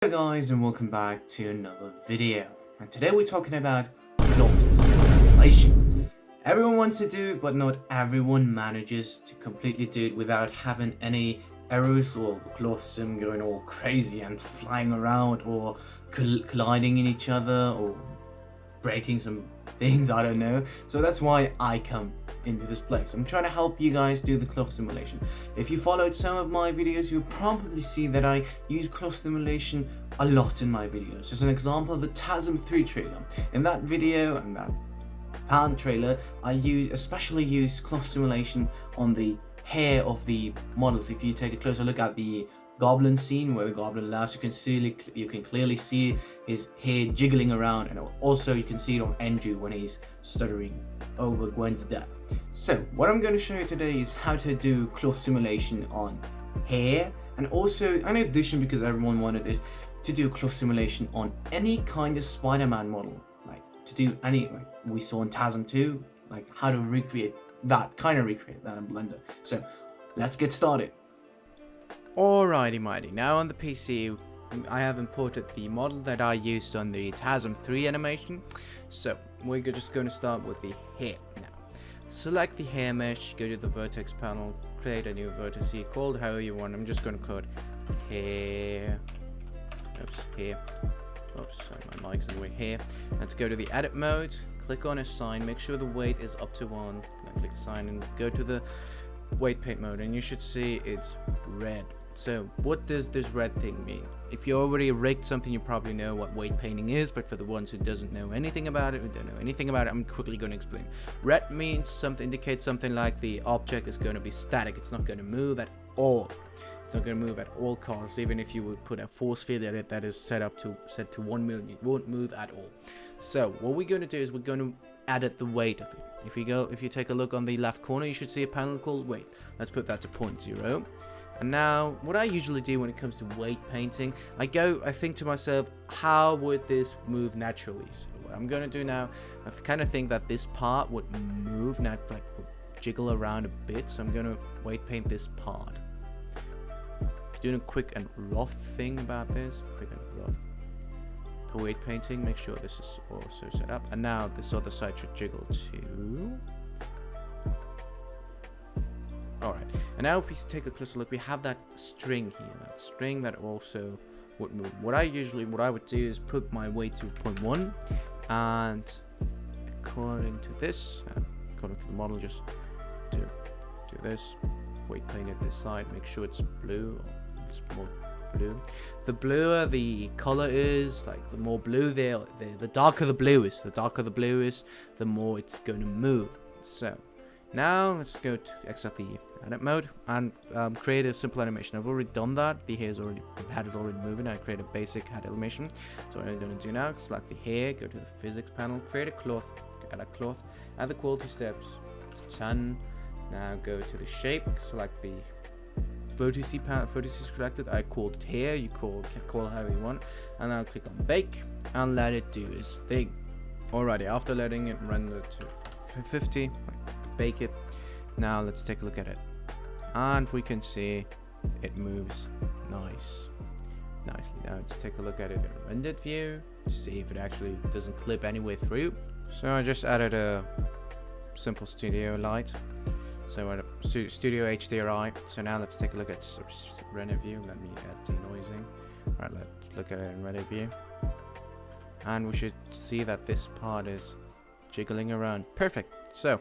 Hello guys and welcome back to another video, and today we're talking about cloth simulation. Everyone wants to do it, but not everyone manages to completely do it without having any errors or the cloth sim going all crazy and flying around or colliding in each other or breaking some things, I don't know. So that's why I come into this place. I'm trying to help you guys do the cloth simulation. If you followed some of my videos, you'll probably see that I use cloth simulation a lot in my videos. As an example, the TASM 3 trailer. In that video and that fan trailer, I especially use cloth simulation on the hair of the models. If you take a closer look at the goblin scene where the goblin laughs, you can clearly see his hair jiggling around, and also you can see it on Andrew when he's stuttering over Gwen's death. So what I'm going to show you today is how to do cloth simulation on hair, and also in addition, because everyone wanted it, to do cloth simulation on any kind of Spider-Man model, like to do any, like we saw in TASM 2, like how to recreate that in Blender. So let's get started. Alrighty mighty, now on the PC I have imported the model that I used on the TASM 3 animation. So we're just going to start with the hair now. Select the hair mesh, go to the vertex panel, create a new vertex, called however you want. I'm just going to call it hair. Hair. Oops, sorry, my mic's in the way. Hair. Let's go to the edit mode, click on assign, make sure the weight is up to 1, click assign and go to the weight paint mode, and you should see it's red. So what does this red thing mean? If you already rigged something, you probably know what weight painting is, but for the ones who don't know anything about it, I'm quickly going to explain. Red means something, indicates something like the object is going to be static. It's not going to move at all. It's not going to move at all costs. Even if you would put a force field at it that is set to 1 million, it won't move at all. So what we're going to do is we're going to edit the weight of it. If you take a look on the left corner, you should see a panel called weight. Let's put that to 0.0. And now, what I usually do when it comes to weight painting, I think to myself, how would this move naturally? So what I'm going to do now, I kind of think that this part would move, would jiggle around a bit. So I'm going to weight paint this part. Doing a quick and rough thing about this, quick and rough. For weight painting, make sure this is also set up. And now this other side should jiggle too. Alright, and now if we take a closer look, we have that string here, that string that also would move. What I would do is put my weight to 0.1, and according to this, according to the model, just do this, weight paint it this side, make sure it's blue, it's more blue. The bluer the color is, like the more blue the darker the blue is, the more it's going to move. So now let's go to exit the edit mode and create a simple animation. I've already done that. The head is already moving. I create a basic head animation. So what I'm going to do now, select the hair, go to the physics panel, create a cloth, add the quality steps to 10. Now go to the shape, select the vertices selected. I called it hair. You can call it however you want, and now click on bake and let it do its thing. Alrighty, after letting it render to 50. Bake it. Now let's take a look at it, and we can see it moves nicely. Now let's take a look at it in a rendered view, see if it actually doesn't clip any way through. So I just added a simple studio light, so a studio HDRI. So now let's take a look at rendered view. Let me add denoising. Alright, let's look at it in rendered view, and we should see that this part is jiggling around. Perfect. So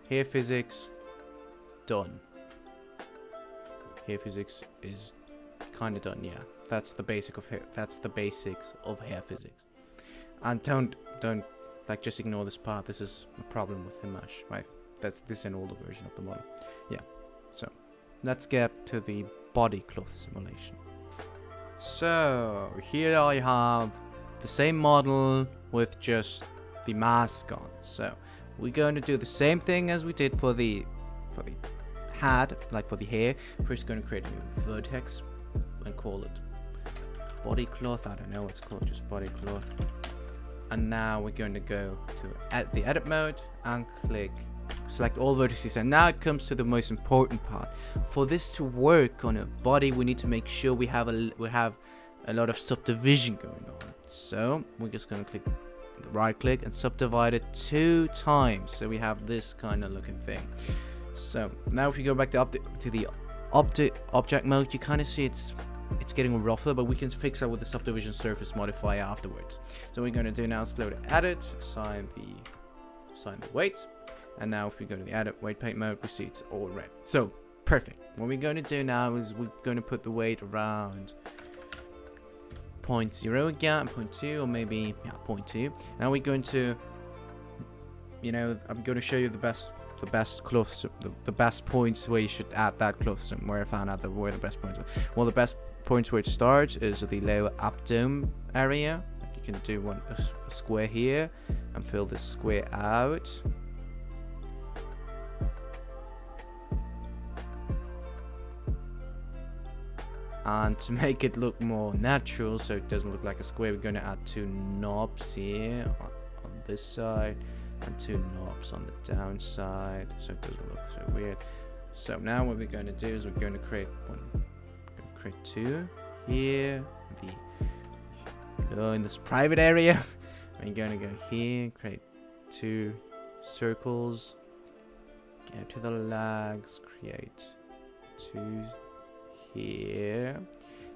hair physics done. Hair physics is kind of done. Yeah, that's the basics of hair physics. And don't like just ignore this part. This is a problem with the mesh, right? This is an older version of the model. Yeah. So let's get to the body cloth simulation. So here I have the same model with just the mask on. So we're going to do the same thing as we did for the hat, like for the hair. We're just going to create a new vertex and call it body cloth. I don't know, let's call it just body cloth. And now we're going to go to the edit mode and select all vertices. And now it comes to the most important part. For this to work on a body, we need to make sure we have a lot of subdivision going on. So we're just going to click the right click and subdivide it 2 times. So we have this kind of looking thing. So now if you go back to the object mode, you kind of see it's getting rougher, but we can fix that with the subdivision surface modifier afterwards. So what we're going to do now is go to edit, assign the weight, and now if we go to the edit weight paint mode, we see it's all red. So perfect. What we're going to do now is we're going to put the weight around 0.0 again, 0.2, or maybe 0.2. Now we're going to, I'm going to show you the best cluster, the best points where you should add that cluster, where I found out where the best points are. Well, the best points where it starts is the lower abdomen area. You can do a square here and fill this square out. And to make it look more natural, so it doesn't look like a square, we're going to add 2 knobs here on this side and 2 knobs on the downside, so it doesn't look so weird. So now what we're going to do is we're going to create 2 here, in this private area. We're going to go here, create 2 circles, go to the legs, create 2 here.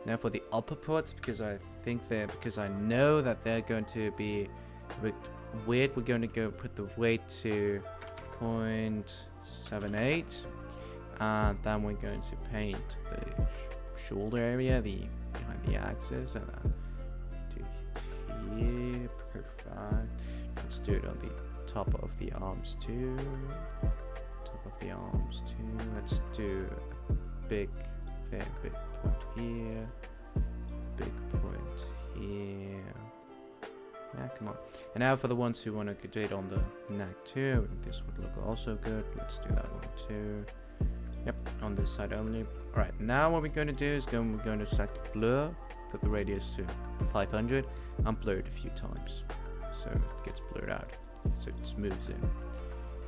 Now for the upper parts, because I know that they're going to be a bit weird, we're going to go put the weight to 0.78, and then we're going to paint the shoulder area, behind the axis, and then do here. Perfect. Let's do it on the top of the arms too. Let's do a big point here, big point here. Yeah, come on. And now for the ones who want to do it on the neck too, this would look also good. Let's do that one too. Yep, on this side only. Alright, now what we're going to do is we're going to select blur, put the radius to 500, and blur it a few times so it gets blurred out, so it smooths in.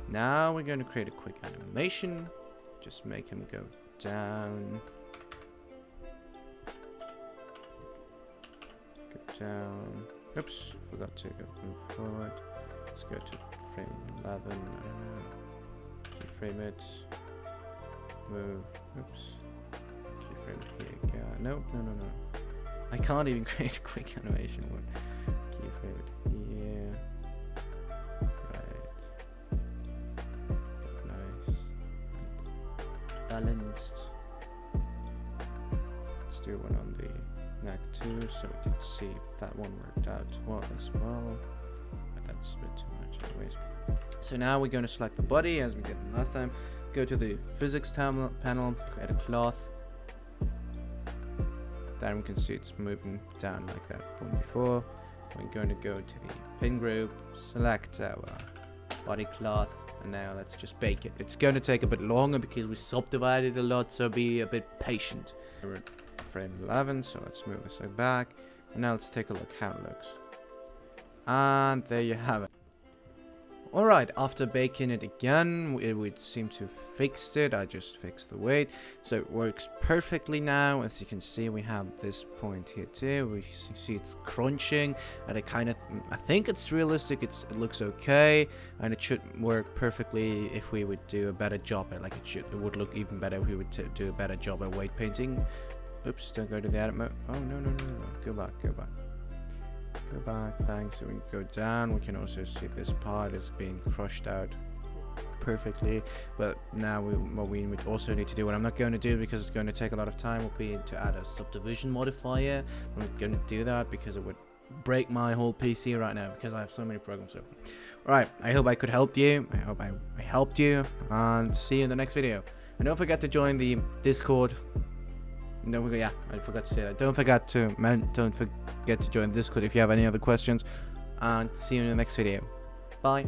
Now we're going to create a quick animation. Just make him go down. Oops, forgot to move forward. Let's go to frame 11. Keyframe it. Move. Oops. Keyframe it here again. No. I can't even create a quick animation one. Keyframe it here. Right. Nice. Balanced. Let's do one on the neck too, so we can see if that one worked out well as well. But that's a bit too much anyways. So now we're going to select the body as we did last time. Go to the physics panel, create a cloth. Then we can see it's moving down like that one before. We're going to go to the pin group, select our body cloth, and now let's just bake it. It's going to take a bit longer because we subdivided a lot, so be a bit patient. We're at frame 11, so let's move this back, and now let's take a look how it looks. And there you have it. Alright, after baking it again, it would seem to fix it. I just fixed the weight, so it works perfectly now. As you can see, we have this point here too. We see it's crunching, and I think it's realistic. It looks okay, and it should work perfectly if we would do a better job at it would look even better if we would do a better job at weight painting. Oops, don't go to the edit mode. Oh, no. Go back. Thanks. So we can go down. We can also see this part is being crushed out perfectly. But now what we would also need to do, what I'm not going to do because it's going to take a lot of time, will be to add a subdivision modifier. I'm not going to do that because it would break my whole PC right now because I have so many programs open. Alright, I hope I could help you. I hope I helped you. And see you in the next video. And don't forget to join the Discord. I forgot to say that. Don't forget to join Discord if you have any other questions. And see you in the next video. Bye.